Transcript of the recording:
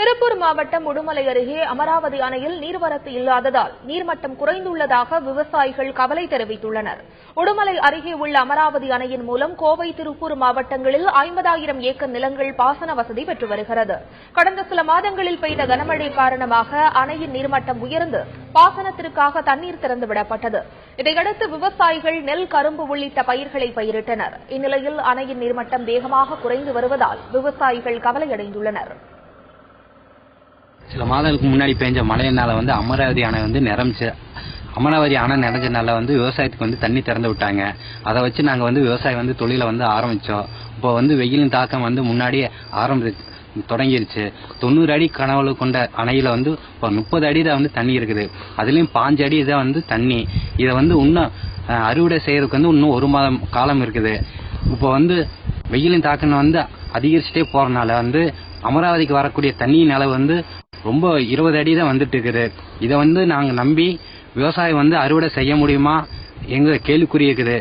திருப்பூர் மாவட்டம் உடுமலை அருகே அமராவதி அணையில் நீர்வரத்து இல்லாததால் நீர்மட்டம் குறைந்துள்ளதாக விவசாயிகள் கவலை தெரிவித்துள்ளனர். உடுமலை அருகே உள்ள அமராவதி அணையின் மூலம் கோவை, திருப்பூர் மாவட்டங்களில் 50,000 ஏக்கர் நிலங்கள் பாசன வசதி பெற்று வருகிறது. கடந்த சில மாதங்களில் பெய்த கனமழை காரணமாக அணையின் நீர்மட்டம் உயர்ந்து பாசனத்திற்காக தண்ணீர் திறந்துவிடப்பட்டது. இதையடுத்து விவசாயிகள் நெல், கரும்பு உள்ளிட்ட பயிர்களை பயிரிட்டனர். இந்நிலையில் அணையின் நீர்மட்டம் வேகமாக குறைந்து வருவதால் விவசாயிகள் கவலையடைந்துள்ளனர். சில மாதங்களுக்கு முன்னாடி பெஞ்ச மழையினால அமராவதி அணை நிரம்பிச்சு. அமராவதி அணை நிறைஞ்சனால விவசாயத்துக்கு தண்ணி திறந்து விட்டாங்க. அதை வச்சு நாங்க விவசாய தொழிலை ஆரம்பிச்சோம். இப்போ வெயிலின் தாக்கம் முன்னாடியே தொடங்கிருச்சு. 90 அடி கனவு கொண்ட அணையில இப்போ 30 அடி தான் தண்ணி இருக்குது. அதுலயும் 5 அடி தான் தண்ணி. இதை இன்னும் அறுவடை செய்யறதுக்கு இன்னும் 1 மாதம் காலம் இருக்குது. இப்போ வெயிலின் தாக்கம் அதிகரிச்சுட்டே போறதுனால அமராவதிக்கு வரக்கூடிய தண்ணியின் அளவு ரொம்ப 20 அடி தான் வந்துட்டு இருக்குது. இதை நாங்க நம்பி விவசாயம் அறுவடை செய்ய முடியுமா எங்க கேள்விக்குறி இருக்குது.